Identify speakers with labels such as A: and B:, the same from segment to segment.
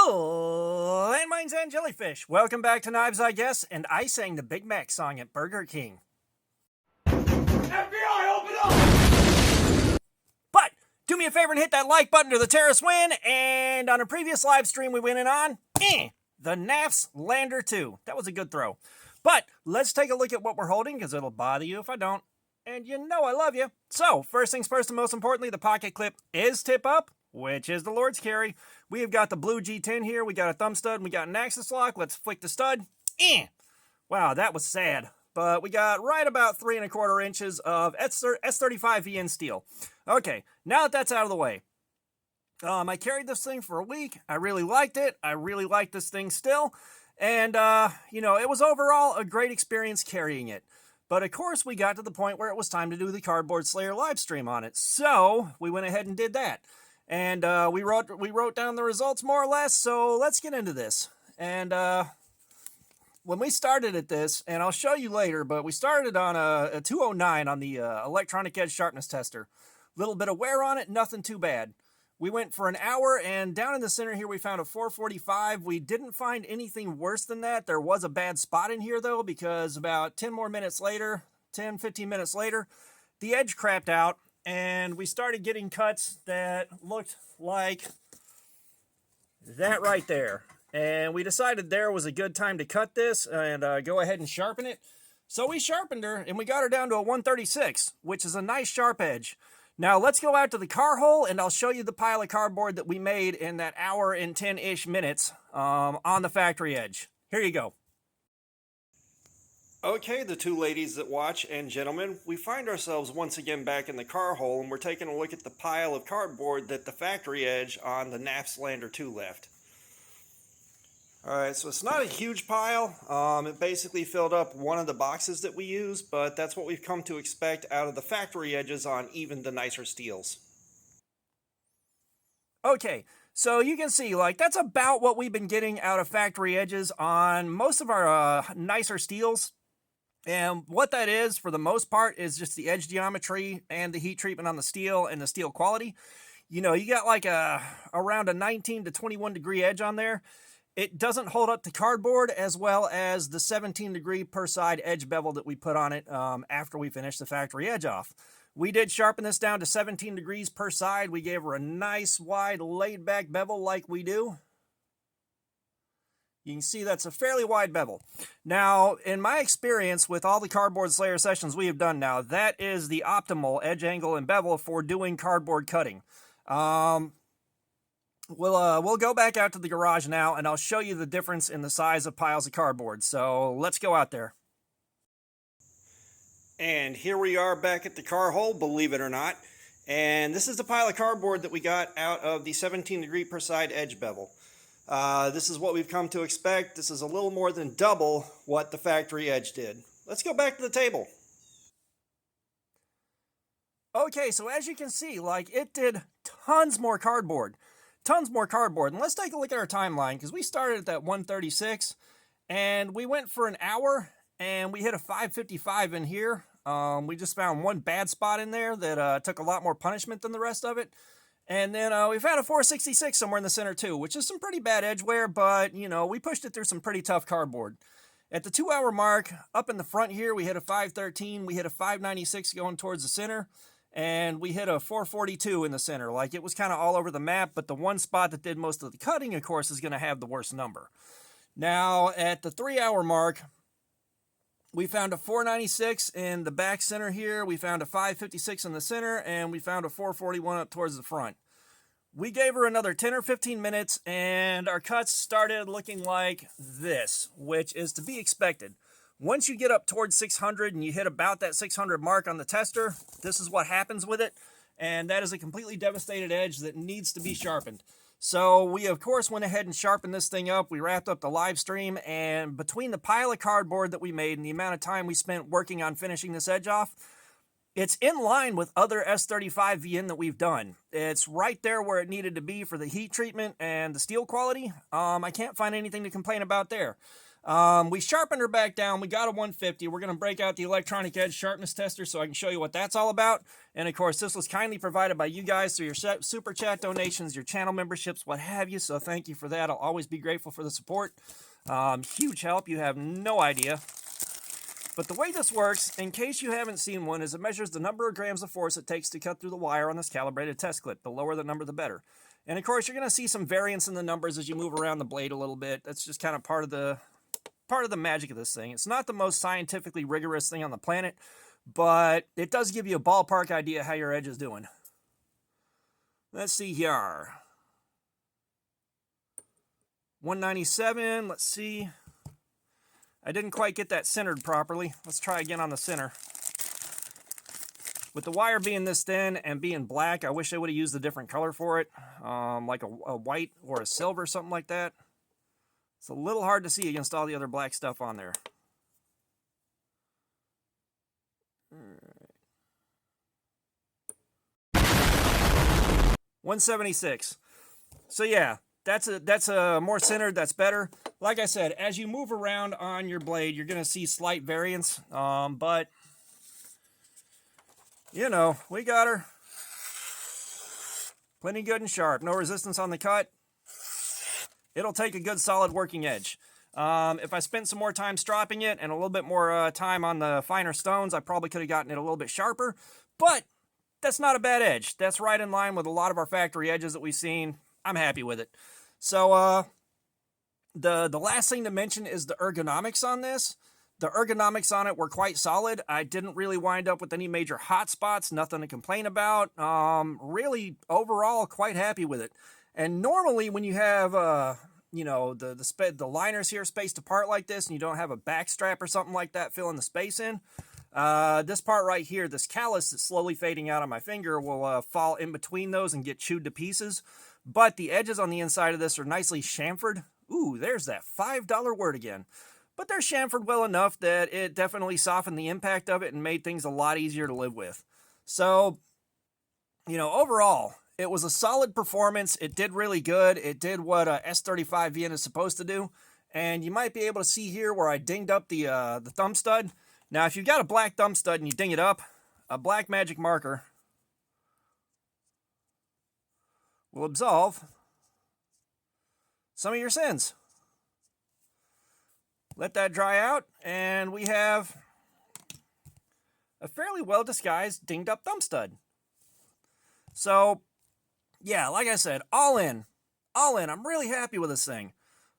A: Oh, landmines and jellyfish. Welcome back to Knives, I guess, and I sang the Big Mac song at Burger King.
B: FBI, open up!
A: But do me a favor and hit that like button to the terrorists win. And on a previous live stream we went in on, the Knafs Lander 2. That was a good throw. But let's take a look at what we're holding, because it'll bother you if I don't. And you know I love you. So, first things first, and most importantly, the pocket clip is tip up, which is the Lord's carry. We have got the blue G10 here. We got a thumb stud, and we got an axis lock. Let's flick the stud. Wow, that was sad. But we got right about 3 1/4 inches of S35 VN steel. Okay, now that that's out of the way, I carried this thing for a week. I really liked it. I really like this thing still. And, it was overall a great experience carrying it. But of course, we got to the point where it was time to do the Cardboard Slayer live stream on it. So we went ahead and did that. And we wrote down the results more or less. So let's get into this. And when we started at this, and I'll show you later, but we started on a 209 on the electronic edge sharpness tester. Little bit of wear on it, nothing too bad. We went for an hour, and down in the center here we found a 445. We didn't find anything worse than that. There was a bad spot in here though, because about 10 minutes later, the edge crapped out, and we started getting cuts that looked like that right there. And we decided there was a good time to cut this and go ahead and sharpen it. So we sharpened her, and we got her down to a 136, which is a nice sharp edge. Now let's go out to the car hole, and I'll show you the pile of cardboard that we made in that hour and 10-ish minutes on the factory edge. Here you go. Okay, the two ladies that watch and gentlemen, we find ourselves once again back in the car hole, and we're taking a look at the pile of cardboard that the factory edge on the Knafs Lander 2 left. Alright, so it's not a huge pile. It basically filled up one of the boxes that we use, but that's what we've come to expect out of the factory edges on even the nicer steels. Okay, so you can see, that's about what we've been getting out of factory edges on most of our nicer steels. And what that is, for the most part, is just the edge geometry and the heat treatment on the steel and the steel quality. You got around a 19 to 21 degree edge on there. It doesn't hold up to cardboard, as well as the 17 degree per side edge bevel that we put on it after we finished the factory edge off. We did sharpen this down to 17 degrees per side. We gave her a nice wide laid back bevel like we do. You can see that's a fairly wide bevel. Now, in my experience with all the Cardboard Slayer sessions we have done now, that is the optimal edge angle and bevel for doing cardboard cutting. We'll go back out to the garage now, and I'll show you the difference in the size of piles of cardboard. So let's go out there. And here we are back at the car hole, believe it or not. And this is the pile of cardboard that we got out of the 17 degree per side edge bevel. This is what we've come to expect. This is a little more than double what the factory edge did. Let's go back to the table. Okay, so as you can see, it did tons more cardboard. And let's take a look at our timeline, because we started at that 136, and we went for an hour, and we hit a 555 in here. We just found one bad spot in there that took a lot more punishment than the rest of it. And then we found a 466 somewhere in the center too, which is some pretty bad edge wear, but, we pushed it through some pretty tough cardboard. At the 2 hour mark, up in the front here, we hit a 513, we hit a 596 going towards the center, and we hit a 442 in the center. It was kind of all over the map, but the one spot that did most of the cutting, of course, is going to have the worst number. Now, at the 3 hour mark, we found a 496 in the back center here, we found a 556 in the center, and we found a 441 up towards the front. We gave her another 10 or 15 minutes, and our cuts started looking like this, which is to be expected. Once you get up towards 600 and you hit about that 600 mark on the tester, this is what happens with it, and that is a completely devastated edge that needs to be sharpened. So we, of course, went ahead and sharpened this thing up. We wrapped up the live stream, and between the pile of cardboard that we made and the amount of time we spent working on finishing this edge off, it's in line with other S35 VN that we've done. It's right there where it needed to be for the heat treatment and the steel quality. I can't find anything to complain about there. We sharpened her back down. We got a 150. We're going to break out the electronic edge sharpness tester so I can show you what that's all about. And of course, this was kindly provided by you guys through your super chat donations, your channel memberships, what have you. So thank you for that. I'll always be grateful for the support. Huge help. You have no idea. But the way this works, in case you haven't seen one, is it measures the number of grams of force it takes to cut through the wire on this calibrated test clip. The lower the number, the better. And of course, you're going to see some variance in the numbers as you move around the blade a little bit. That's just kind of part of the magic of this thing. It's not the most scientifically rigorous thing on the planet, but it does give you a ballpark idea how your edge is doing. Let's see here. 197, let's see. I didn't quite get that centered properly. Let's try again on the center. With the wire being this thin and being black, I wish I would have used a different color for it, like a white or a silver, something like that. It's a little hard to see against all the other black stuff on there. All right. 176. So yeah, that's a more centered, that's better. Like I said, as you move around on your blade, you're going to see slight variance, but you know, we got her plenty good and sharp. No resistance on the cut. It'll take a good solid working edge. If I spent some more time stropping it and a little bit more time on the finer stones, I probably could have gotten it a little bit sharper, but that's not a bad edge. That's right in line with a lot of our factory edges that we've seen. I'm happy with it. So the last thing to mention is the ergonomics on this. The ergonomics on it were quite solid. I didn't really wind up with any major hot spots, nothing to complain about. Really, overall, quite happy with it. And normally when you have, you know, the liners here spaced apart like this and you don't have a back strap or something like that filling the space in, this part right here, this callus that's slowly fading out on my finger will fall in between those and get chewed to pieces. But the edges on the inside of this are nicely chamfered. Ooh, there's that $5 word again. But they're chamfered well enough that it definitely softened the impact of it and made things a lot easier to live with. So, you know, overall, it was a solid performance. It did really good. It did what a S35VN is supposed to do. And you might be able to see here where I dinged up the thumb stud. Now, if you've got a black thumb stud and you ding it up, a black magic marker will absolve some of your sins. Let that dry out, and we have a fairly well disguised dinged up thumb stud. So, yeah, like I said, all in, I'm really happy with this thing.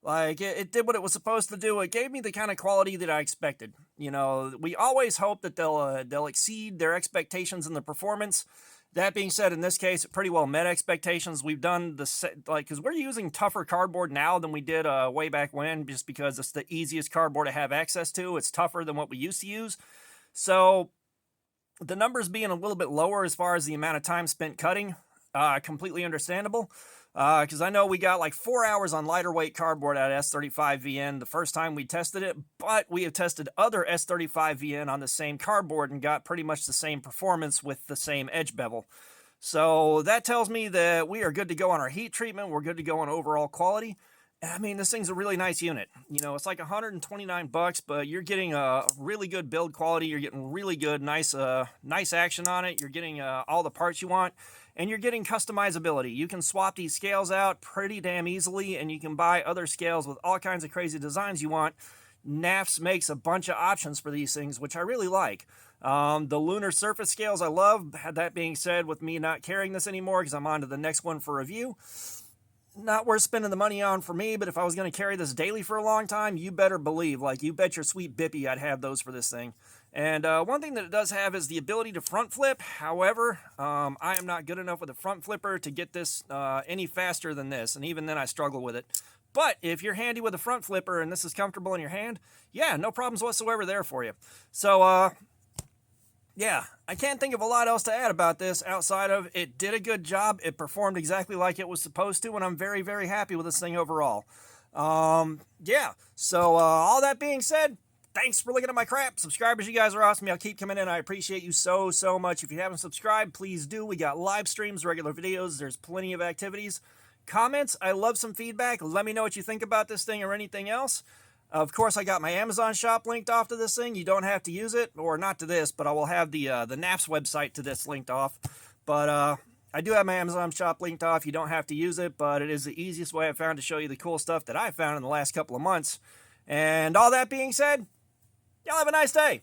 A: Like, it did what it was supposed to do. It gave me the kind of quality that I expected. You know, we always hope that they'll exceed their expectations in the performance. That being said, in this case, it pretty well met expectations. We've done because we're using tougher cardboard now than we did way back when, just because it's the easiest cardboard to have access to. It's tougher than what we used to use. So the numbers being a little bit lower as far as the amount of time spent cutting, completely understandable. Because I know we got like 4 hours on lighter weight cardboard at S35VN the first time we tested it, but we have tested other S35VN on the same cardboard and got pretty much the same performance with the same edge bevel. So that tells me that we are good to go on our heat treatment. We're good to go on overall quality. I mean, this thing's a really nice unit. You know, it's like $129, but you're getting a really good build quality. You're getting really good, nice action on it. You're getting all the parts you want. And you're getting customizability. You can swap these scales out pretty damn easily, and you can buy other scales with all kinds of crazy designs you want. Knafs makes a bunch of options for these things, which I really like. The lunar surface scales I love. That being said, with me not carrying this anymore because I'm on to the next one for review, not worth spending the money on for me, but if I was going to carry this daily for a long time, you better believe, like, you bet your sweet bippy I'd have those for this thing. And one thing that it does have is the ability to front flip. However, I am not good enough with a front flipper to get this any faster than this, and even then I struggle with it. But if you're handy with a front flipper and this is comfortable in your hand, yeah, no problems whatsoever there for you. So, yeah, I can't think of a lot else to add about this outside of it did a good job. It performed exactly like it was supposed to, and I'm very, very happy with this thing overall. Yeah, so all that being said, thanks for looking at my crap. Subscribers, you guys are awesome. I'll keep coming in. I appreciate you so, so much. If you haven't subscribed, please do. We got live streams, regular videos. There's plenty of activities. Comments, I love some feedback. Let me know what you think about this thing or anything else. Of course, I got my Amazon shop linked off to this thing. You don't have to use it, or not to this, but I will have the Knafs website to this linked off. But I do have my Amazon shop linked off. You don't have to use it, but it is the easiest way I've found to show you the cool stuff that I found in the last couple of months. And all that being said, y'all have a nice day.